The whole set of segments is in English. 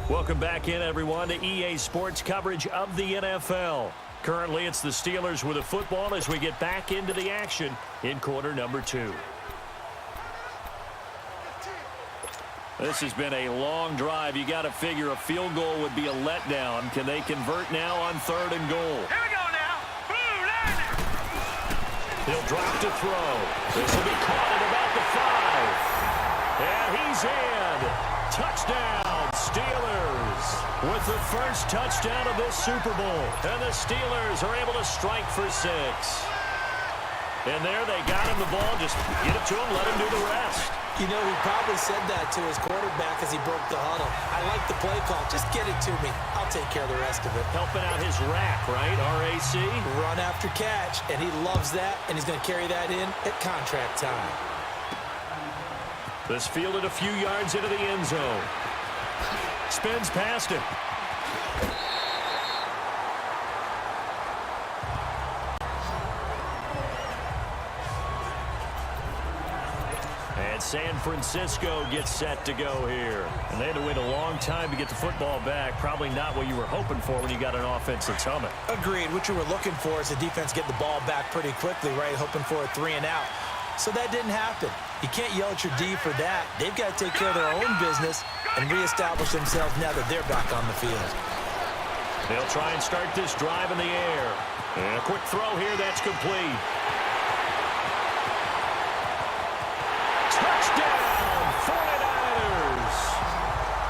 Welcome back in, everyone, to EA Sports coverage of the NFL. Currently, it's the Steelers with the football as we get back into the action in quarter number 2. This has been a long drive. You got to figure a field goal would be a letdown. Can they convert now on 3rd and goal? Here we go now. He'll drop to throw. This will be caught at about the 5. And he's in. Touchdown, Steelers. With the first touchdown of this Super Bowl. And the Steelers are able to strike for 6. And there they got him the ball. Just get it to him, let him do the rest. You know, he probably said that to his quarterback as he broke the huddle. I like the play call. Just get it to me. I'll take care of the rest of it. Helping out his rack, right? RAC? Run after catch, and he loves that, and he's going to carry that in at contract time. This fielded a few yards into the end zone. Spins past him. And San Francisco gets set to go here. And they had to wait a long time to get the football back. Probably not what you were hoping for when you got an offense that's humming. Agreed. What you were looking for is the defense get the ball back pretty quickly, right? Hoping for a 3 and out. So that didn't happen. You can't yell at your D for that. They've got to take care of their own business and reestablish themselves now that they're back on the field. They'll try and start this drive in the air. And a quick throw here, that's complete. Touchdown, 49ers.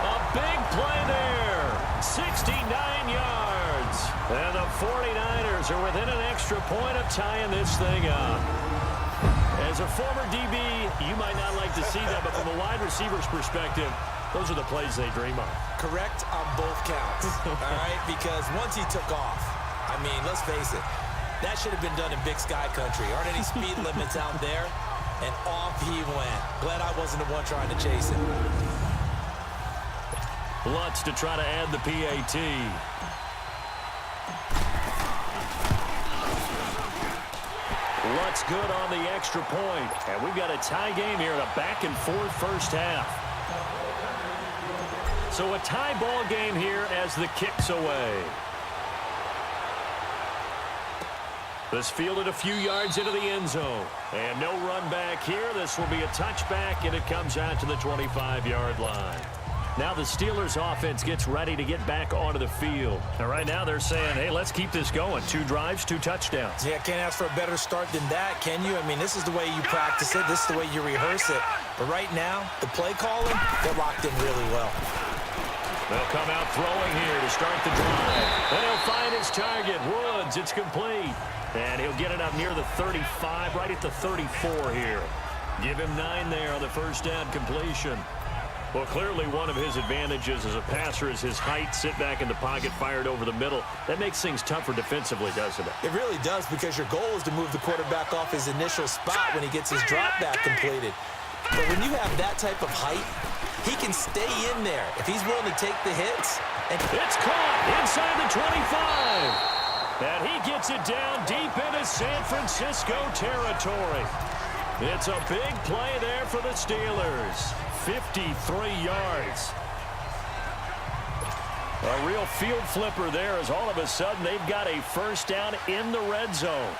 A big play there, 69 yards. And the 49ers are within an extra point of tying this thing up. As a former DB, you might not like to see that, but from a wide receiver's perspective, those are the plays they dream of. Correct on both counts, all right? Because once he took off, I mean, let's face it, that should have been done in Big Sky Country. Aren't any speed limits out there? And off he went. Glad I wasn't the one trying to chase him. Lutz to try to add the PAT. Lutz good on the extra point. And we've got a tie game here in a back-and-forth first half. So a tie ball game here as the kick's away. This fielded a few yards into the end zone. And no run back here. This will be a touchback, and it comes out to the 25-yard line. Now the Steelers offense gets ready to get back onto the field. And right now they're saying, hey, let's keep this going. 2 drives, 2 touchdowns. Yeah, can't ask for a better start than that, can you? I mean, this is the way you practice it. This is the way you rehearse it. But right now, the play calling, they're locked in really well. They'll come out throwing here to start the drive. And he'll find his target, Woods. It's complete. And he'll get it up near the 35, right at the 34 here. Give him 9 there on the first down completion. Well, clearly one of his advantages as a passer is his height, sit back in the pocket, fired over the middle. That makes things tougher defensively, doesn't it? It really does, because your goal is to move the quarterback off his initial spot when he gets his drop back completed. But when you have that type of height, he can stay in there if he's willing to take the hits. And it's caught inside the 25. And he gets it down deep into San Francisco territory. It's a big play there for the Steelers. 53 yards. A real field flipper there, as all of a sudden they've got a first down in the red zone.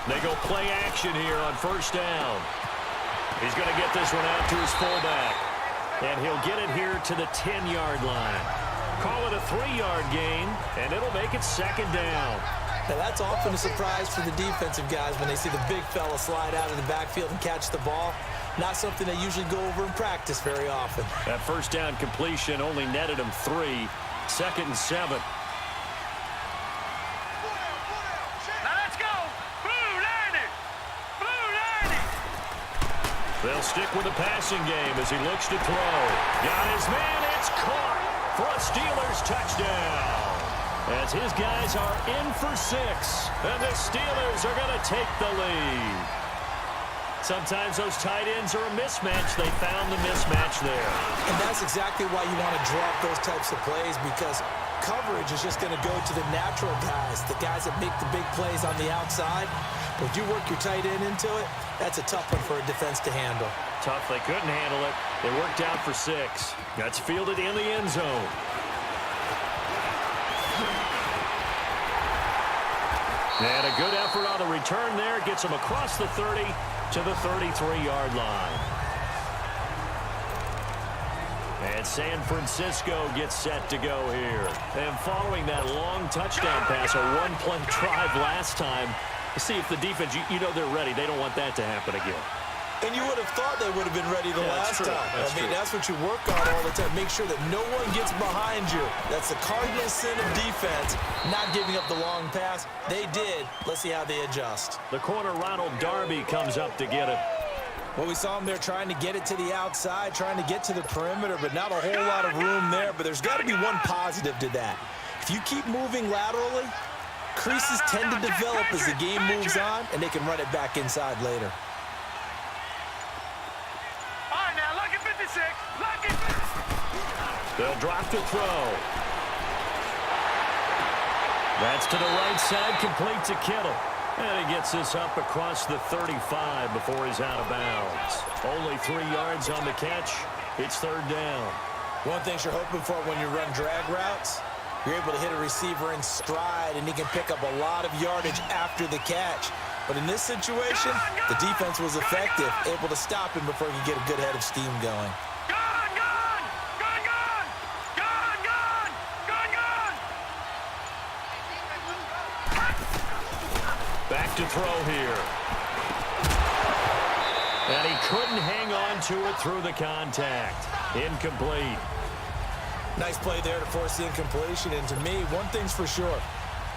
They go play action here on first down. He's going to get this one out to his fullback. And he'll get it here to the 10-yard line. Call it a 3-yard gain, and it'll make it second down. Now, that's often a surprise for the defensive guys when they see the big fella slide out of the backfield and catch the ball. Not something they usually go over in practice very often. That first down completion only netted him 3. 2nd and 7. Now let's go. Blue 90. Blue 90. They'll stick with the passing game as he looks to throw. Got his man. It's caught for a Steelers touchdown. As his guys are in for 6, and the Steelers are going to take the lead. Sometimes those tight ends are a mismatch. They found the mismatch there. And that's exactly why you want to draw up those types of plays, because coverage is just going to go to the natural guys, the guys that make the big plays on the outside. But if you work your tight end into it, that's a tough one for a defense to handle. Tough. They couldn't handle it. They worked out for 6. That's fielded in the end zone. And a good effort on the return there. Gets him across the 30 to the 33-yard line. And San Francisco gets set to go here. And following that long touchdown pass, a one-play drive last time, see if the defense, you know they're ready. They don't want that to happen again. And you would have thought they would have been ready the last time. That's what you work on all the time. Make sure that no one gets behind you. That's the cardinal sin of defense, not giving up the long pass. They did. Let's see how they adjust. The corner, Ronald Darby, comes up to get it. Well, we saw him there trying to get it to the outside, trying to get to the perimeter, but not a whole lot of room there. But there's got to be one positive to that. If you keep moving laterally, creases tend to develop as the game moves on, and they can run it back inside later. They'll drop to throw. That's to the right side, complete to Kittle. And he gets this up across the 35 before he's out of bounds. Only 3 yards on the catch. It's 3rd down. One thing you're hoping for when you run drag routes, you're able to hit a receiver in stride, and he can pick up a lot of yardage after the catch. But in this situation, the defense was effective, able to stop him before he could get a good head of steam going. Back to throw here. And he couldn't hang on to it through the contact. Incomplete. Nice play there to force the incompletion. And to me, one thing's for sure.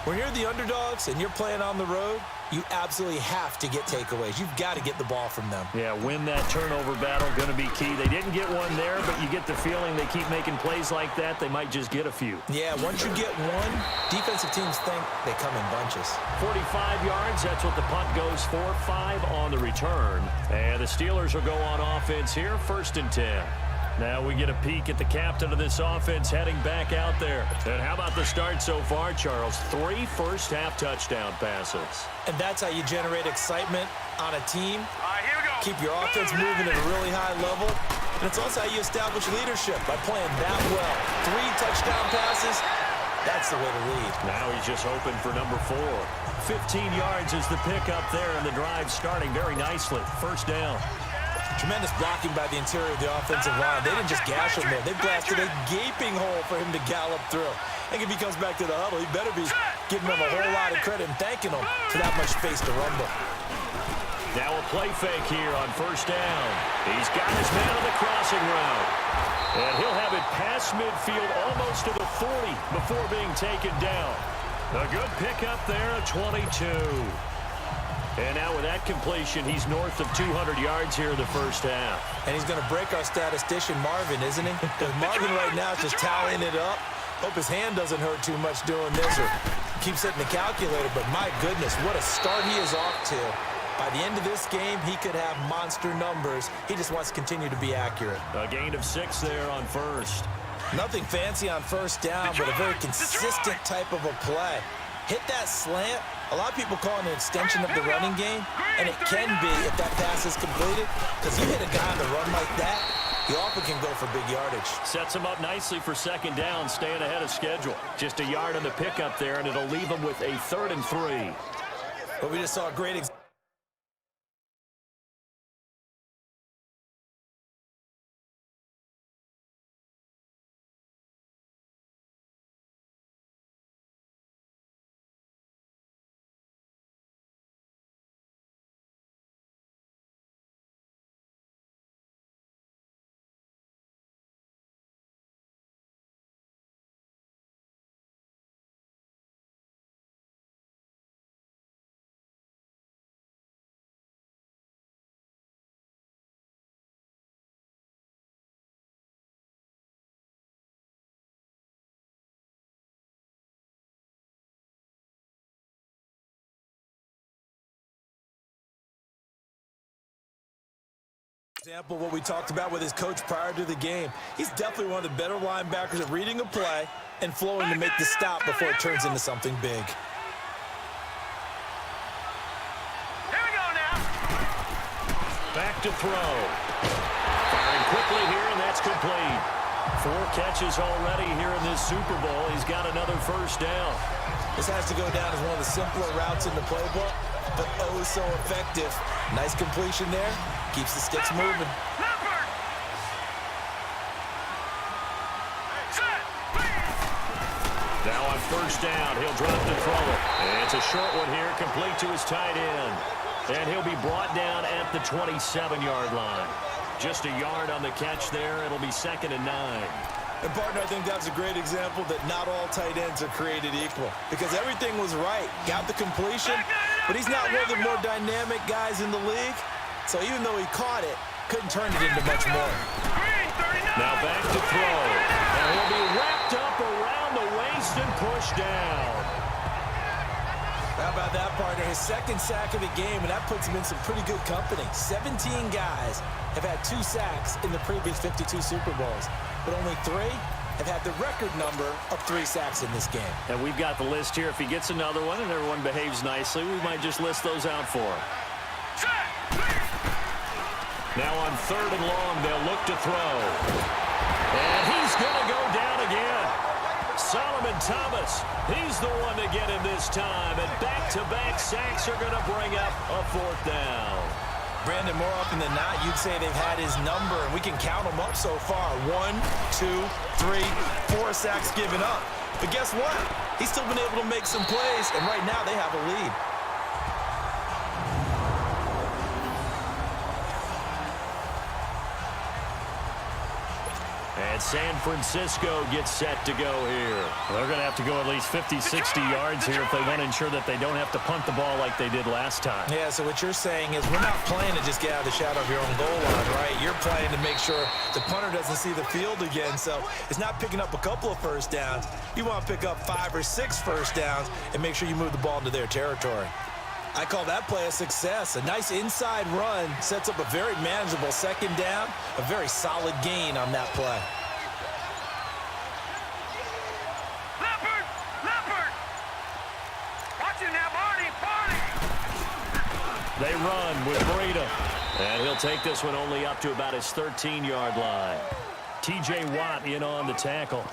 When you're the underdogs and you're playing on the road, you absolutely have to get takeaways. You've got to get the ball from them. Yeah, win that turnover battle, going to be key. They didn't get one there, but you get the feeling they keep making plays like that, they might just get a few. Yeah, once you get one, defensive teams think they come in bunches. 45 yards, that's what the punt goes for. 5 on the return. And the Steelers will go on offense here, 1st and 10. Now we get a peek at the captain of this offense heading back out there. And how about the start so far, Charles? 3 first-half touchdown passes. And that's how you generate excitement on a team. All right, here we go. Keep your offense moving at a really high level. And it's also how you establish leadership, by playing that well. 3 touchdown passes, that's the way to lead. Now he's just hoping for number 4. 15 yards is the pickup there, and the drive starting very nicely. 1st down. Tremendous blocking by the interior of the offensive line. They didn't just gash him there. They blasted a gaping hole for him to gallop through. I think if he comes back to the huddle, he better be giving them a whole lot of credit and thanking them for that much space to rumble. Now a play fake here on 1st down. He's got his man on the crossing route. And he'll have it past midfield almost to the 40 before being taken down. A good pickup there, a 22. And now with that completion, he's north of 200 yards here in the 1st half. And he's going to break our statistician, Marvin, isn't he? Because Marvin right now is just tallying it up. Hope his hand doesn't hurt too much doing this or keeps hitting the calculator. But my goodness, what a start he is off to. By the end of this game, he could have monster numbers. He just wants to continue to be accurate. A gain of 6 there on 1st. Nothing fancy on 1st down, but a very consistent type of a play. Hit that slant. A lot of people call it an extension of the running game, and it can be if that pass is completed, because you hit a guy on the run like that, he often can go for big yardage. Sets him up nicely for 2nd down, staying ahead of schedule. Just a yard on the pickup there, and it'll leave him with a 3rd and 3. But we just saw a great example. Example of what we talked about with his coach prior to the game. He's definitely one of the better linebackers at reading a play and flowing to make the stop before it turns into something big. Here we go now. Back to throw. Firing quickly here, and that's complete. 4 catches already here in this Super Bowl. He's got another first down. This has to go down as one of the simpler routes in the playbook, but oh so effective. Nice completion there. Keeps the sticks moving. Leopard. Set. Now on first down, he'll drop to throw it. And it's a short one here, complete to his tight end. And he'll be brought down at the 27-yard line. Just a yard on the catch there. It'll be 2nd and 9. And, partner, I think that's a great example that not all tight ends are created equal. Because everything was right. Got the completion, but he's not one of the more dynamic guys in the league. So even though he caught it, couldn't turn it into much more. Now back to throw. And he'll be wrapped up around the waist and pushed down. How about that, partner? His 2nd sack of the game, and that puts him in some pretty good company. 17 guys have had 2 sacks in the previous 52 Super Bowls, but only 3 have had the record number of 3 sacks in this game. And we've got the list here. If he gets another one and everyone behaves nicely, we might just list those out for him. Now on 3rd and long, they'll look to throw. And he's going to go down again. Solomon Thomas, he's the one to get him this time. And back-to-back sacks are going to bring up a 4th down. Brandon, more often than not, you'd say they've had his number, and we can count them up so far. 1, 2, 3, 4 sacks given up. But guess what? He's still been able to make some plays, and right now they have a lead. And San Francisco gets set to go here. They're going to have to go at least 50, 60 yards here if they want to ensure that they don't have to punt the ball like they did last time. Yeah, so what you're saying is we're not playing to just get out of the shadow of your own goal line, right? You're playing to make sure the punter doesn't see the field again. So it's not picking up a couple of first downs. You want to pick up 5 or 6 first downs and make sure you move the ball into their territory. I call that play a success. A nice inside run sets up a very manageable 2nd down, a very solid gain on that play. Leopard. Leopard. Watch it now, Barney. Barney. They run with Breida. And he'll take this one only up to about his 13-yard line. T.J. Watt in on the tackle.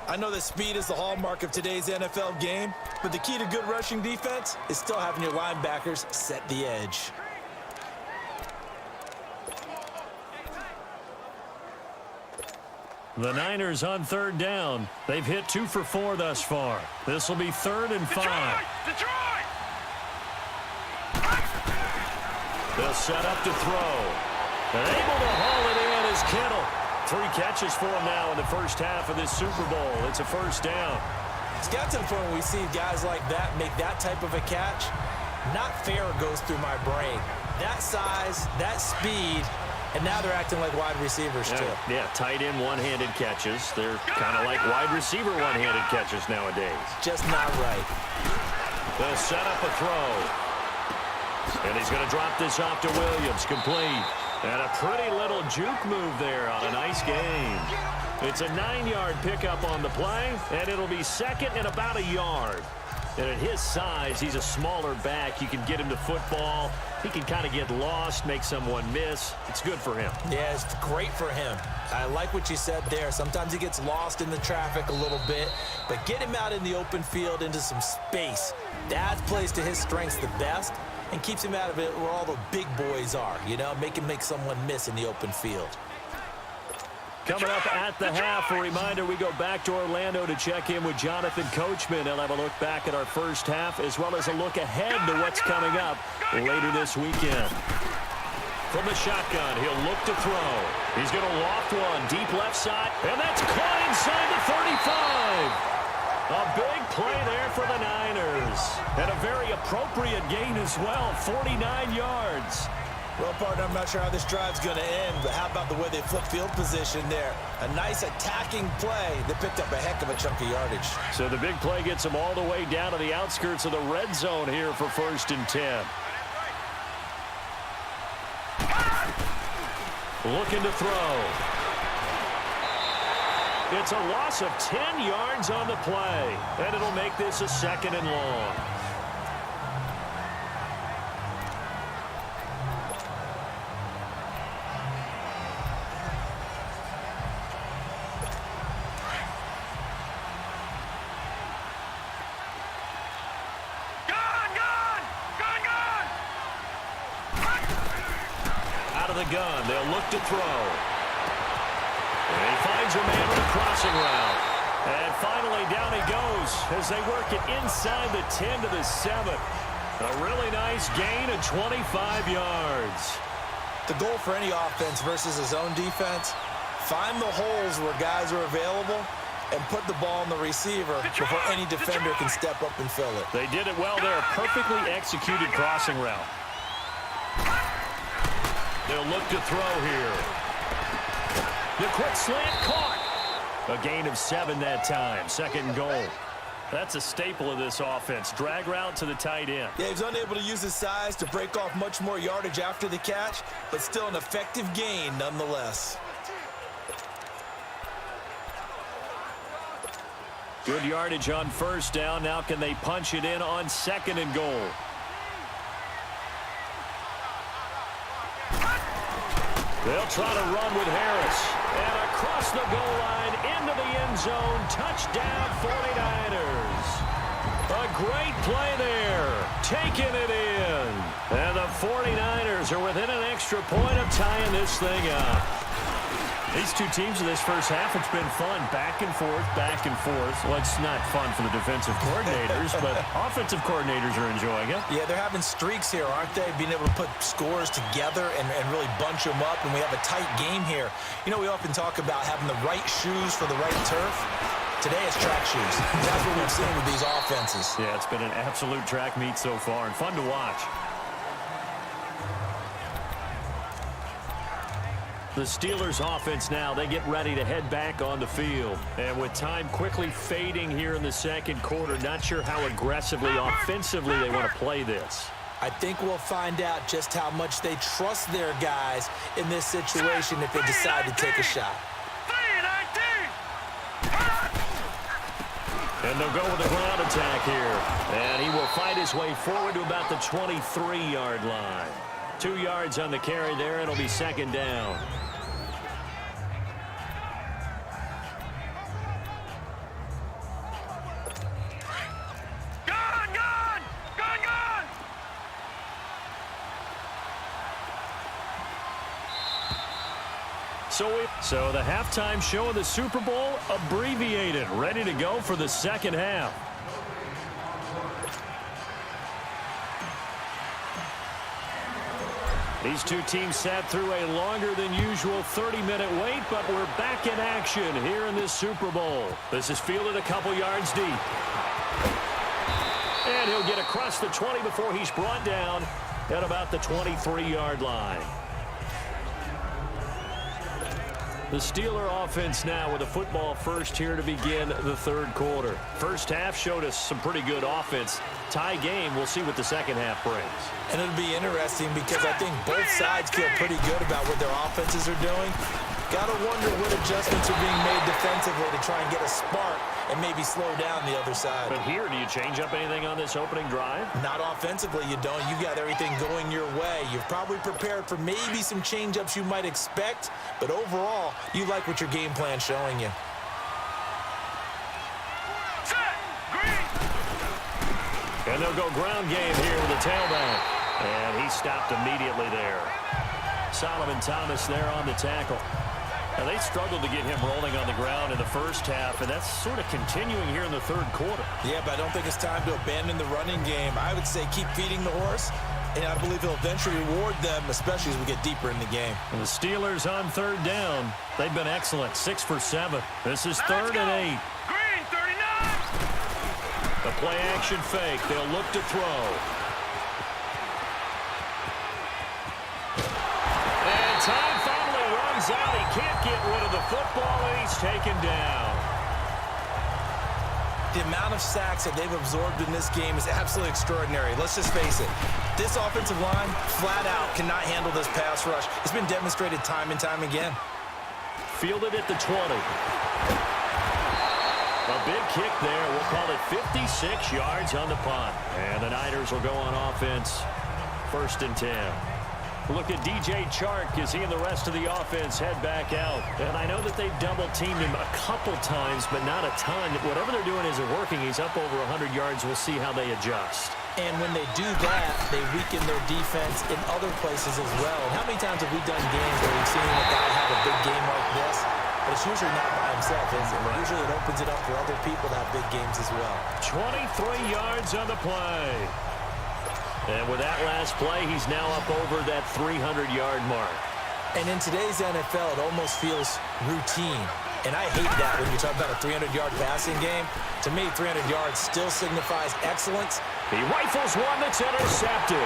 I know that speed is the hallmark of today's NFL game, but the key to good rushing defense is still having your linebackers set the edge. The Niners on 3rd down. They've hit 2 for 4 thus far. This will be 3rd and 5. Detroit. They'll set up to throw. And able to haul it in is Kittle. 3 catches for him now in the first half of this Super Bowl. It's a first down. It's got to the point where we see guys like that make that type of a catch. Not fair goes through my brain. That size, that speed, and now they're acting like wide receivers too. Yeah, tight end one-handed catches. They're kind of like wide receiver one-handed catches nowadays. Just not right. They'll set up a throw. And he's going to drop this off to Williams. Complete. And a pretty little juke move there on a nice game. It's a 9-yard pickup on the play, and it'll be 2nd and about a yard. And at his size, he's a smaller back. You can get him to football. He can kind of get lost, make someone miss. It's good for him. Yeah, it's great for him. I like what you said there. Sometimes he gets lost in the traffic a little bit, but get him out in the open field into some space. That plays to his strengths the best and keeps him out of it where all the big boys are, you know, make someone miss in the open field. Coming up at the half, a reminder, we go back to Orlando to check in with Jonathan Coachman. He'll have a look back at our first half as well as a look ahead to what's coming up later this weekend. From the shotgun, he'll look to throw. He's going to loft one deep left side, and that's caught inside the 35. A big play there for the Niners. And a very appropriate gain as well, 49 yards. Well, partner, I'm not sure how this drive's going to end, but how about the way they flip field position there? A nice attacking play that picked up a heck of a chunk of yardage. So the big play gets them all the way down to the outskirts of the red zone here for 1st and 10. looking to throw. It's a loss of 10 yards on the play, and it'll make this a 2nd and long. Out of the gun, they'll look to throw. And he finds a man on a crossing route. And finally, down he goes as they work it inside the 10 to the 7. A really nice gain of 25 yards. The goal for any offense versus his own defense, find the holes where guys are available and put the ball in the receiver before any defender can step up and fill it. They did it well there. Perfectly executed crossing route. They'll look to throw here. The quick slant caught. A gain of 7 that time. 2nd and goal. That's a staple of this offense. Drag route to the tight end. Yeah, he's unable to use his size to break off much more yardage after the catch, but still an effective gain nonetheless. Good yardage on 1st down. Now can they punch it in on 2nd and goal? They'll try to run with Harris. And across the goal line, into the end zone. Touchdown, 49ers. A great play there. Taking it in. And the 49ers are within an extra point of tying this thing up. These two teams in this first half, it's been fun. Back and forth, back and forth. Well, it's not fun for the defensive coordinators, but offensive coordinators are enjoying it. Yeah, they're having streaks here, aren't they? Being able to put scores together and really bunch them up, and we have a tight game here. You know, we often talk about having the right shoes for the right turf. Today it's track shoes. That's what we've seen with these offenses. Yeah, it's been an absolute track meet so far, and fun to watch. The Steelers offense now, they get ready to head back on the field. And with time quickly fading here in the 2nd quarter, not sure how aggressively, offensively they want to play this. I think we'll find out just how much they trust their guys in this situation if they decide to take a shot. And they'll go with a ground attack here. And he will fight his way forward to about the 23-yard line. 2 yards on the carry there, and it'll be 2nd down. So the halftime show of the Super Bowl abbreviated, ready to go for the 2nd half. These two teams sat through a longer than usual 30-minute wait, but we're back in action here in this Super Bowl. This is fielded a couple yards deep. And he'll get across the 20 before he's brought down at about the 23-yard line. The Steeler offense now with a football first here to begin the 3rd quarter. First half showed us some pretty good offense. Tie game, we'll see what the 2nd half brings. And it'll be interesting because I think both sides feel pretty good about what their offenses are doing. Got to wonder what adjustments are being made defensively to try and get a spark and maybe slow down the other side. But here, do you change up anything on this opening drive? Not offensively, you don't. You got everything going your way. You've probably prepared for maybe some change-ups you might expect, but overall, you like what your game plan's showing you. And they'll go ground game here with a tailback. And he stopped immediately there. Solomon Thomas there on the tackle. Now, they struggled to get him rolling on the ground in the first half, and that's sort of continuing here in the 3rd quarter. Yeah, but I don't think it's time to abandon the running game. I would say keep feeding the horse, and I believe he'll eventually reward them, especially as we get deeper in the game. And the Steelers on 3rd down. They've been excellent, 6 for 7. This is 3rd and 8. Green, 39. The play action fake. They'll look to throw. And time finally runs out. He can't get rid of the football, and he's taken down. The amount of sacks that they've absorbed in this game is absolutely extraordinary. Let's just face it. This offensive line, flat out, cannot handle this pass rush. It's been demonstrated time and time again. Fielded at the 20. A big kick there. We'll call it 56 yards on the punt. And the Niners will go on offense. 1st and 10. Look at DJ Chark as he and the rest of the offense head back out. And I know that they've double-teamed him a couple times, but not a ton. Whatever they're doing isn't working. He's up over 100 yards. We'll see how they adjust. And when they do that, they weaken their defense in other places as well. And how many times have we done games where we've seen a guy have a big game like this? But it's usually not by himself, is it? Usually it opens it up for other people to have big games as well. 23 yards on the play. And with that last play, he's now up over that 300-yard mark. And in today's NFL, it almost feels routine. And I hate that when you talk about a 300-yard passing game. To me, 300 yards still signifies excellence. He rifles one that's intercepted.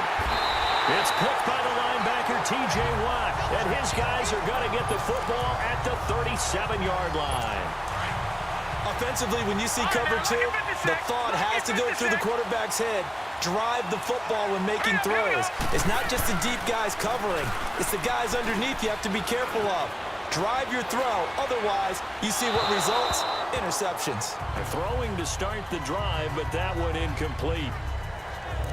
It's picked by the linebacker, T.J. Watt. And his guys are going to get the football at the 37-yard line. Offensively, when you see cover two, the thought has to go through the quarterback's head. Drive the football when making throws. It's not just the deep guys covering. It's the guys underneath you have to be careful of. Drive your throw. Otherwise, you see what results? Interceptions. They're throwing to start the drive, but that one incomplete.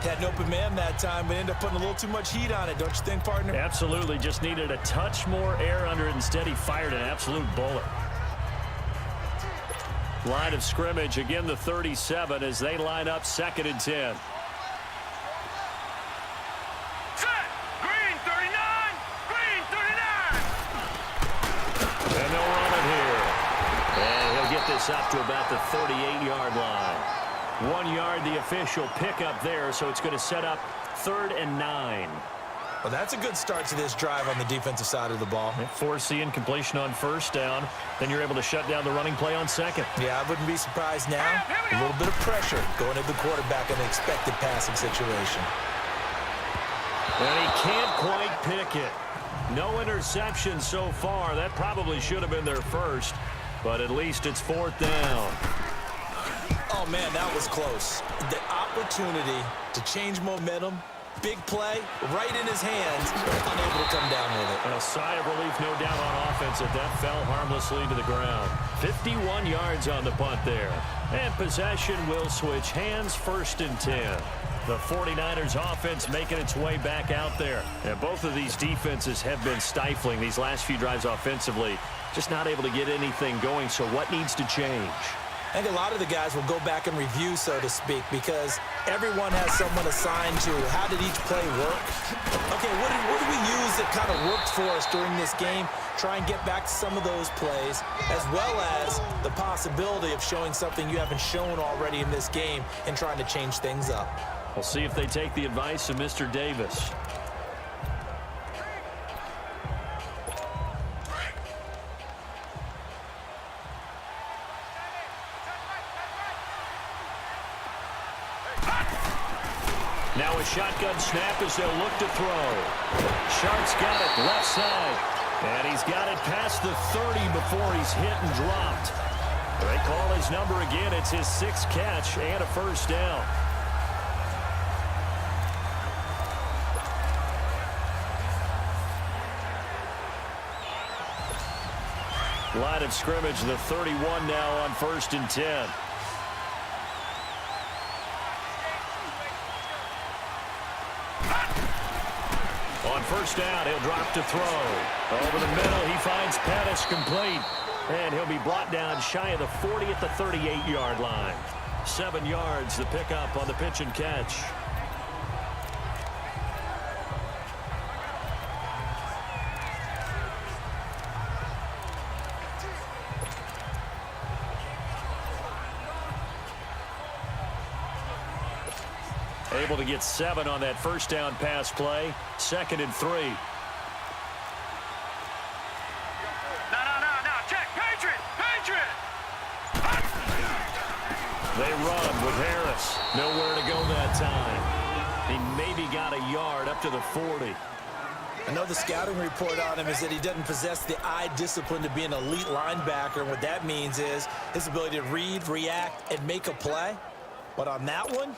Had an open man that time, but ended up putting a little too much heat on it, don't you think, partner? Absolutely. Just needed a touch more air under it. Instead, he fired an absolute bullet. Line of scrimmage, again the 37 as they line up 2nd and 10. And they'll run it here. And he'll get this up to about the 38-yard line. 1 yard, the official pickup there, so it's going to set up 3rd and 9. Well, that's a good start to this drive on the defensive side of the ball. Force the incompletion on 1st down. Then you're able to shut down the running play on 2nd. Yeah, I wouldn't be surprised now. A little bit of pressure going at the quarterback in the expected passing situation. And he can't quite pick it. No interception so far. That probably should have been their first, but at least it's 4th down. Oh, man, that was close. The opportunity to change momentum, big play, right in his hands, unable to come down with it. And a sigh of relief, no doubt, on offense that that fell harmlessly to the ground. 51 yards on the punt there. And possession will switch hands, 1st and 10. The 49ers offense making its way back out there. And both of these defenses have been stifling these last few drives offensively. Just not able to get anything going, so what needs to change? I think a lot of the guys will go back and review, so to speak, because everyone has someone assigned to how did each play work. Okay, what did we use that kind of worked for us during this game? Try and get back to some of those plays, as well as the possibility of showing something you haven't shown already in this game and trying to change things up. We'll see if they take the advice of Mr. Davis. Now a shotgun snap as they'll look to throw. Sharp's got it left side. And he's got it past the 30 before he's hit and dropped. They call his number again. It's his 6th catch and a 1st down. Line of scrimmage, the 31 now on 1st and 10. On 1st down, he'll drop to throw. Over the middle, he finds Pettis complete. And he'll be brought down shy of the 40 at the 38-yard line. 7 yards, the pickup on the pitch and catch. Able to get 7 on that 1st down pass play. 2nd and 3. No. Check. Patriot. They run with Harris. Nowhere to go that time. He maybe got a yard up to the 40. I know the scouting report on him is that he doesn't possess the eye discipline to be an elite linebacker. And what that means is his ability to read, react, and make a play. But on that one,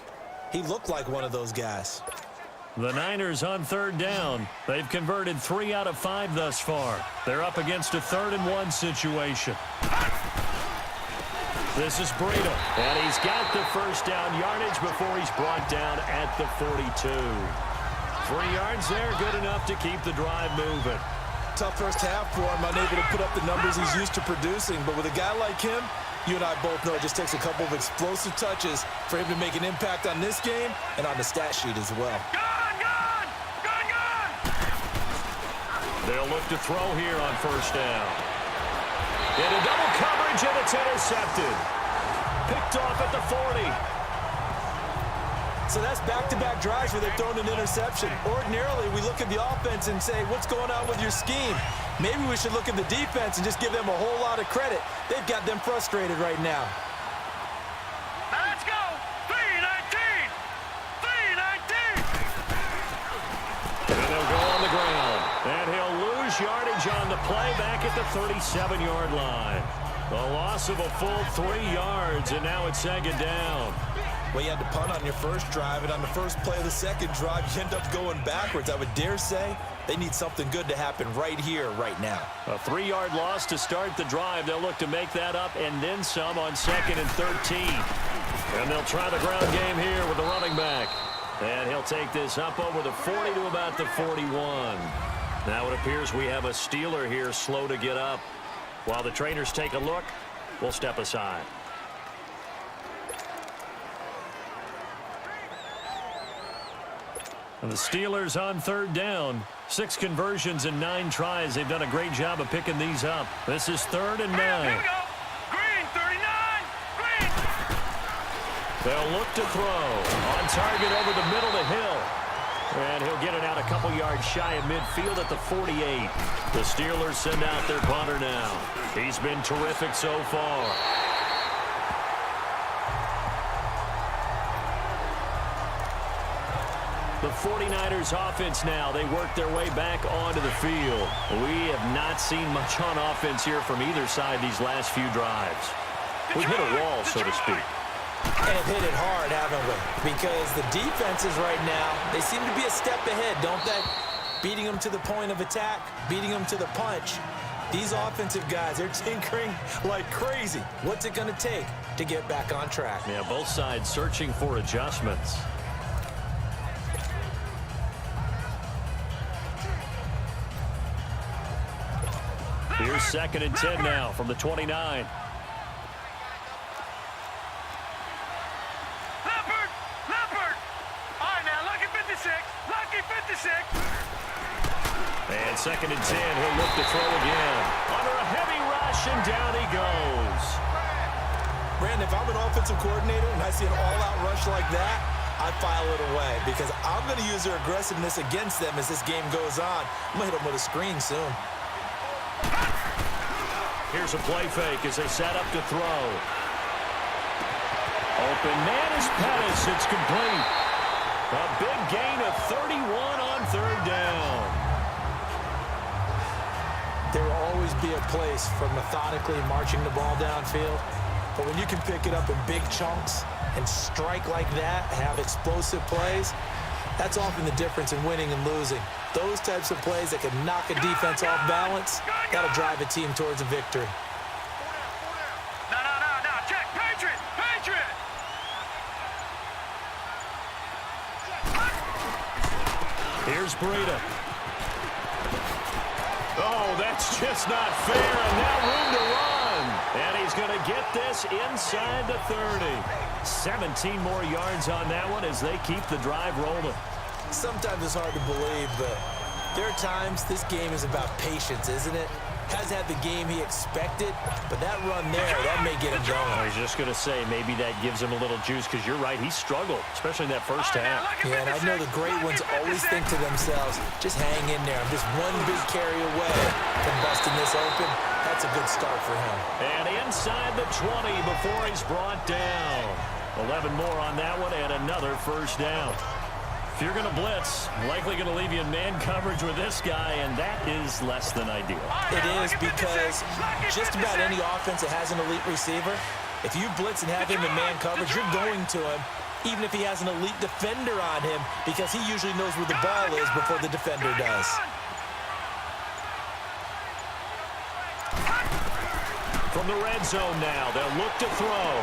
he looked like one of those guys. The Niners on third down. They've converted 3 out of 5 thus far. They're up against a 3rd and 1 situation. This is Breida, and he's got the first down yardage before he's brought down at the 42. 3 yards there, good enough to keep the drive moving. Tough first half for him, unable to put up the numbers he's used to producing. But with a guy like him, you and I both know it just takes a couple of explosive touches for him to make an impact on this game and on the stat sheet as well. They'll look to throw here on first down. Into double coverage, and it's intercepted. Picked off at the 40. So that's back-to-back drives where they've thrown an interception. Ordinarily, we look at the offense and say, what's going on with your scheme? Maybe we should look at the defense and just give them a whole lot of credit. They've got them frustrated right now. Now let's go. 3-19. 3-19. And they'll go on the ground. And he'll lose yardage on the play back at the 37-yard line. A loss of a full 3 yards, and now it's 2nd down. Well, you had to punt on your first drive, and on the first play of the second drive, you end up going backwards. I would dare say they need something good to happen right here, right now. A 3-yard loss to start the drive. They'll look to make that up and then some on 2nd and 13. And they'll try the ground game here with the running back. And he'll take this up over the 40 to about the 41. Now it appears we have a Steeler here slow to get up. While the trainers take a look, we'll step aside. And the Steelers on third down. 6 conversions and 9 tries. They've done a great job of picking these up. This is 3rd and 9. Here we go. Green, 39. Green. They'll look to throw. On target over the middle to Hill. And he'll get it out a couple yards shy of midfield at the 48. The Steelers send out their punter now. He's been terrific so far. The 49ers offense now, they work their way back onto the field. We have not seen much on offense here from either side these last few drives. We've hit a wall, so to speak. And have hit it hard, haven't we? Because the defenses right now, they seem to be a step ahead, don't they? Beating them to the point of attack, beating them to the punch. These offensive guys, they're tinkering like crazy. What's it going to take to get back on track? Yeah, both sides searching for adjustments. Here's 2nd and 10 now from the 29. Leopard. Leopard. All right, now, lucky 56. Lucky 56. And 2nd and 10, he'll look to throw again. Under a heavy rush, and down he goes. Brandon, if I'm an offensive coordinator and I see an all-out rush like that, I file it away because I'm going to use their aggressiveness against them as this game goes on. I'm going to hit them with a screen soon. Here's a play fake as they set up to throw. Open man is Pettis. It's complete. A big gain of 31 on third down. There will always be a place for methodically marching the ball downfield. But when you can pick it up in big chunks and strike like that, have explosive plays, that's often the difference in winning and losing. Those types of plays that can knock a defense off balance, that'll drive a team towards a victory. No. Check. Patriot. Patriot. Here's Breida. Oh, that's just not fair, and now room to run. And he's going to get this inside the 30. 17 more yards on that one as they keep the drive rolling. Sometimes it's hard to believe, but there are times this game is about patience, isn't it? Hasn't had the game he expected, but that run there, that may get him going. I was just going to say, maybe that gives him a little juice, because you're right, he struggled, especially in that first half. Yeah, and I know the great ones always think to themselves, just hang in there. I'm just one big carry away from busting this open. That's a good start for him. And inside the 20 before he's brought down. 11 more on that one and another first down. If you're going to blitz, likely going to leave you in man coverage with this guy, and that is less than ideal. It is, because just about any offense that has an elite receiver, if you blitz and have him in man coverage, you're going to him, even if he has an elite defender on him, because he usually knows where the ball is before the defender does. From the red zone now, they'll look to throw.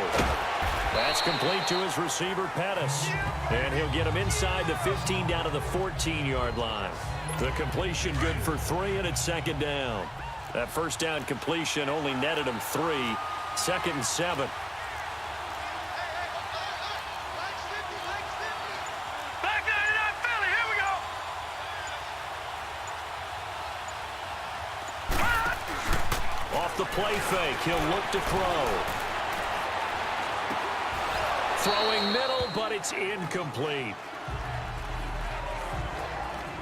That's complete to his receiver, Pettis. And he'll get him inside the 15 down to the 14-yard line. The completion good for 3, and it's second down. That first down completion only netted him 3. 2nd and 7. Back 99 Philly, here we go. Off the play fake, he'll look to throw. Throwing middle, but it's incomplete.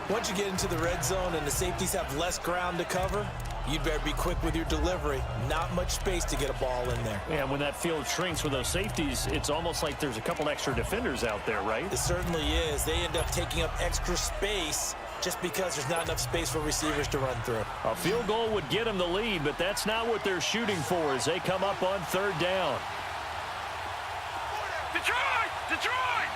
Once you get into the red zone and the safeties have less ground to cover, you'd better be quick with your delivery. Not much space to get a ball in there. And when that field shrinks with those safeties, it's almost like there's a couple extra defenders out there, right? It certainly is. They end up taking up extra space just because there's not enough space for receivers to run through. A field goal would get them the lead, but that's not what they're shooting for as they come up on 3rd down. Detroit! Detroit!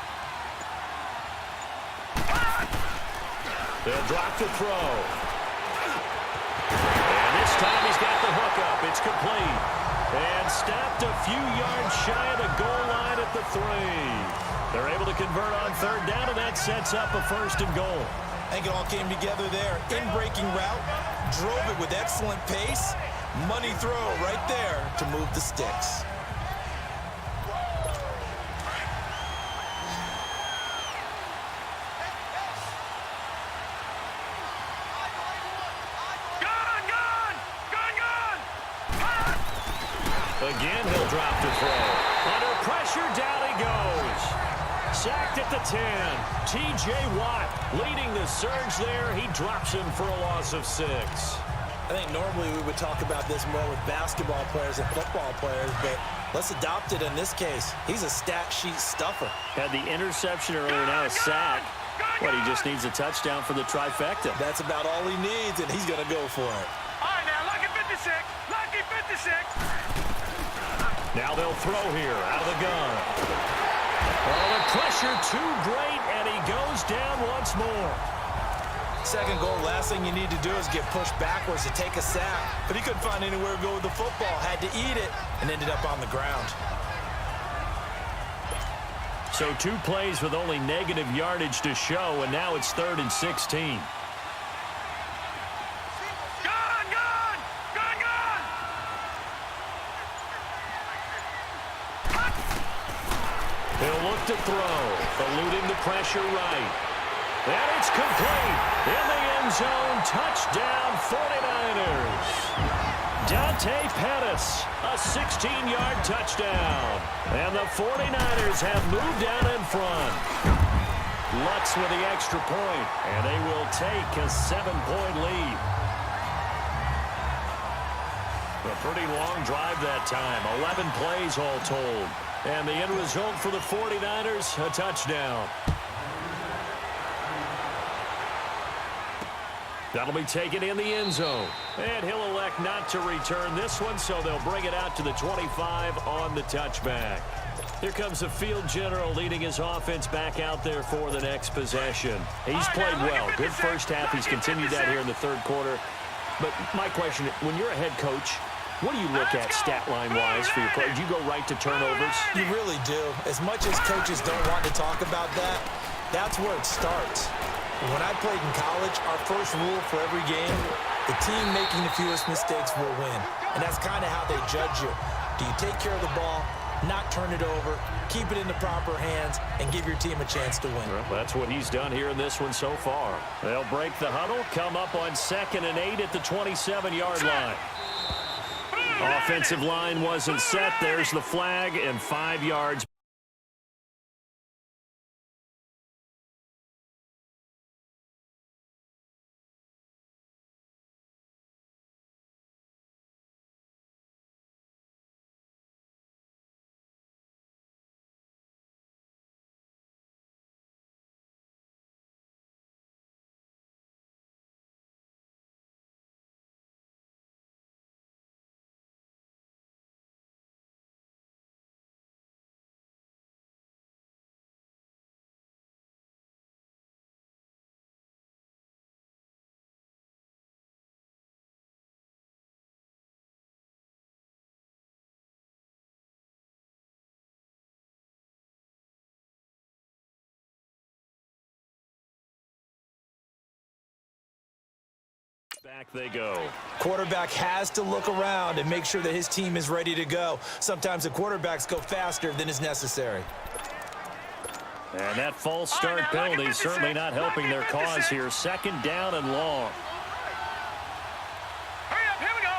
They'll drop the throw. And this time he's got the hook up. It's complete. And stopped a few yards shy of the goal line at the 3. They're able to convert on 3rd down, and that sets up a 1st and goal. I think it all came together there. In-breaking route, drove it with excellent pace. Money throw right there to move the sticks. Again, he'll drop to throw. Under pressure, down he goes. Sacked at the 10. T.J. Watt leading the surge there. He drops him for a loss of 6. I think normally we would talk about this more with basketball players and football players, but let's adopt it in this case. He's a stat sheet stuffer. Had the interception earlier, now a sack. But he just needs a touchdown for the trifecta. That's about all he needs, and he's going to go for it. All right, now, lucky 56. Lucky 56. Now they'll throw here out of the gun. Oh, the pressure too great, and he goes down once more. Second goal, last thing you need to do is get pushed backwards to take a sack. But he couldn't find anywhere to go with the football, had to eat it, and ended up on the ground. So 2 plays with only negative yardage to show, and now it's 3rd and 16. He'll look to throw, eluding the pressure right. And it's complete. In the end zone, touchdown 49ers. Dante Pettis, a 16-yard touchdown. And the 49ers have moved out in front. Lutz with the extra point, and they will take a 7-point lead. A pretty long drive that time, 11 plays all told. And the end result for the 49ers, a touchdown. That'll be taken in the end zone. And he'll elect not to return this one, so they'll bring it out to the 25 on the touchback. Here comes the field general leading his offense back out there for the next possession. He's played well. Good first half. He's continued that here in the 3rd quarter. But my question, when you're a head coach, what do you look at stat line-wise for your play? Do you go right to turnovers? You really do. As much as coaches don't want to talk about that, that's where it starts. When I played in college, our first rule for every game, the team making the fewest mistakes will win. And that's kind of how they judge you. Do you take care of the ball, not turn it over, keep it in the proper hands, and give your team a chance to win? Well, that's what he's done here in this one so far. They'll break the huddle, come up on 2nd and 8 at the 27-yard line. Offensive line wasn't set. There's the flag, and 5 yards. Back they go. Quarterback has to look around and make sure that his team is ready to go. Sometimes the quarterbacks go faster than is necessary. And that false start penalty is certainly not helping their cause here. 2nd down and long. Hurry up, here we go.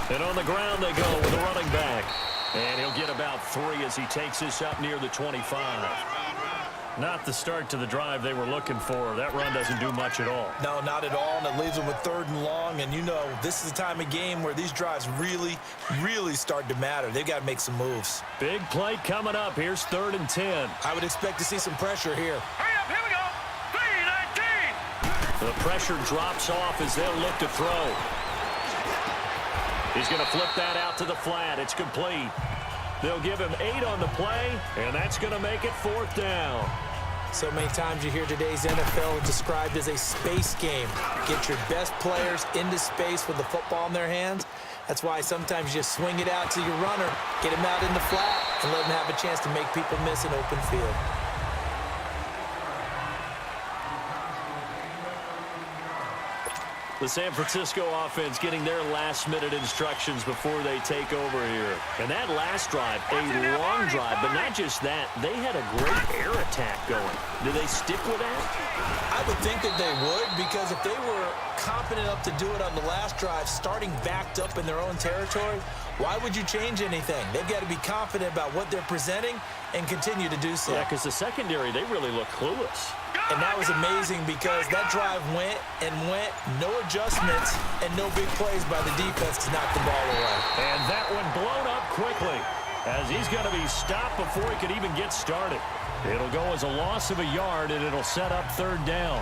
3 And on the ground they go with a running back. And he'll get about 3 as he takes this up near the 25. Not the start to the drive they were looking for. That run doesn't do much at all. No, not at all, and it leaves them with 3rd and long. And, you know, this is the time of game where these drives really start to matter. They've got to make some moves. Big play coming up. Here's 3rd and 10. I would expect to see some pressure here. Hurry up, here we go. 3-19. The pressure drops off as they'll look to throw. He's going to flip that out to the flat. It's complete. They'll give him 8 on the play, and that's going to make it 4th down. So many times you hear today's NFL described as a space game. Get your best players into space with the football in their hands. That's why sometimes you just swing it out to your runner, get him out in the flat, and let him have a chance to make people miss an open field. The San Francisco offense getting their last-minute instructions before they take over here. And that last drive, a long drive, but not just that. They had a great air attack going. Do they stick with that? I would think that they would, because if they were confident enough to do it on the last drive, starting backed up in their own territory, why would you change anything? They've got to be confident about what they're presenting and continue to do so. Yeah, because the secondary, they really look clueless. And that was amazing because that drive went, no adjustments, and no big plays by the defense to knock the ball away. And that one blown up quickly as he's going to be stopped before he could even get started. It'll go as a loss of a yard, and it'll set up 3rd down.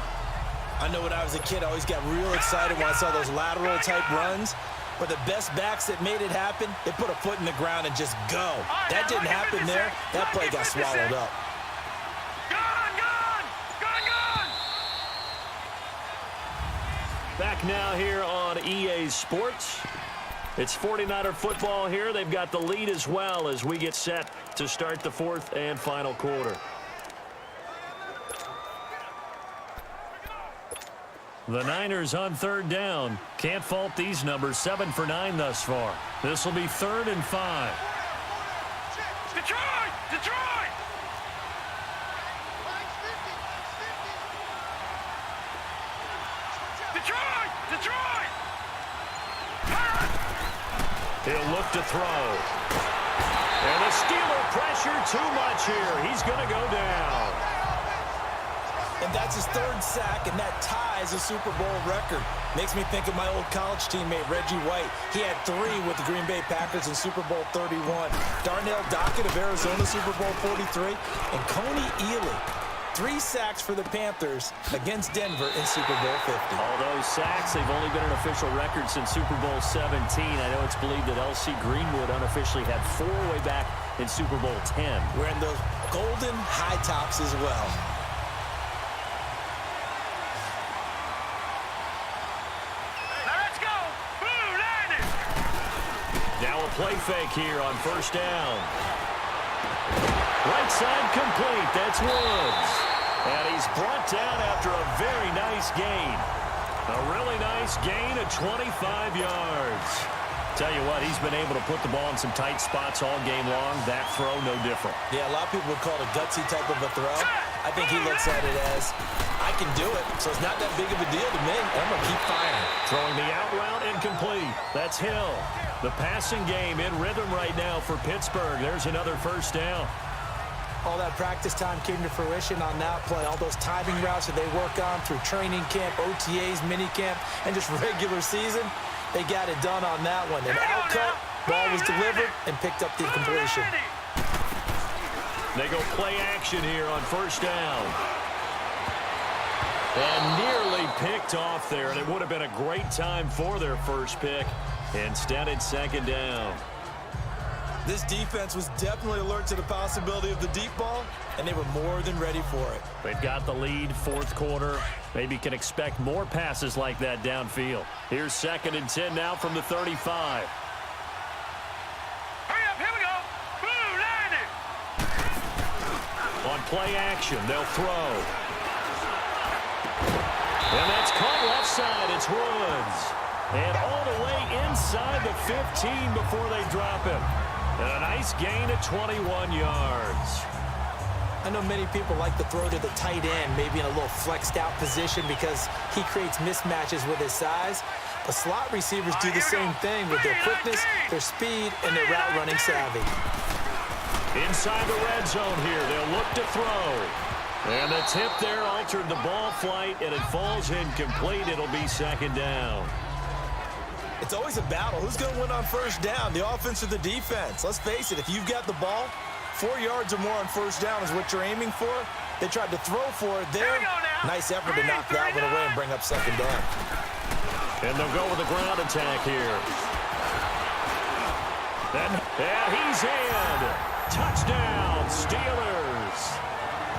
I know when I was a kid, I always got real excited when I saw those lateral-type runs. But the best backs that made it happen, they put a foot in the ground and just go. That didn't happen there. That play got swallowed up. Back now here on EA Sports. It's 49er football here. They've got the lead as well as we get set to start the 4th and final quarter. The Niners on 3rd down. Can't fault these numbers. 7 for 9 thus far. This will be 3rd and 5. Detroit! Detroit! Detroit! Detroit! He'll look to throw. And the Steeler pressure too much here. He's going to go down. And that's his 3rd sack, and that ties a Super Bowl record. Makes me think of my old college teammate, Reggie White. He had 3 with the Green Bay Packers in Super Bowl 31. Darnell Dockett of Arizona, Super Bowl 43. And Coney Ealy, 3 sacks for the Panthers against Denver in Super Bowl 50. All those sacks, they've only been an official record since Super Bowl 17. I know it's believed that L.C. Greenwood unofficially had 4 way back in Super Bowl 10. Wearing those golden high tops as well. Now a play fake here on 1st down. Right side complete. That's Woods. And he's brought down after a very nice gain. A really nice gain of 25 yards. Tell you what, he's been able to put the ball in some tight spots all game long. That throw, no different. Yeah, a lot of people would call it a gutsy type of a throw. I think he looks at it as, I can do it, so it's not that big of a deal to me. I'm going to keep firing. Throwing the out route incomplete. That's Hill. The passing game in rhythm right now for Pittsburgh. There's another 1st down. All that practice time came to fruition on that play. All those timing routes that they work on through training camp, OTAs, minicamp, and just regular season, they got it done on that one. An outcut, ball was delivered, and picked up the completion. They go play action here on 1st down. And nearly picked off there, and it would have been a great time for their first pick. Instead, it's 2nd down. This defense was definitely alert to the possibility of the deep ball, and they were more than ready for it. They've got the lead, 4th quarter. Maybe can expect more passes like that downfield. Here's 2nd and 10 now from the 35. Hurry up, here we go. On play action, they'll throw. And that's caught left side. It's Woods. And all the way inside the 15 before they drop him. And a nice gain of 21 yards. I know many people like to throw to the tight end, maybe in a little flexed out position because he creates mismatches with his size. But slot receivers do the same thing with their quickness, their speed, and their route running savvy. Inside the red zone here, they'll look to throw. And the tip there altered the ball flight, and it falls incomplete. It'll be second down. It's always a battle. Who's going to win on first down, the offense or the defense? Let's face it, if you've got the ball, 4 yards or more on first down is what you're aiming for. They tried to throw for it there. Nice effort to knock that one away and bring up second down. And they'll go with the ground attack here. And he's in. Touchdown, Steelers.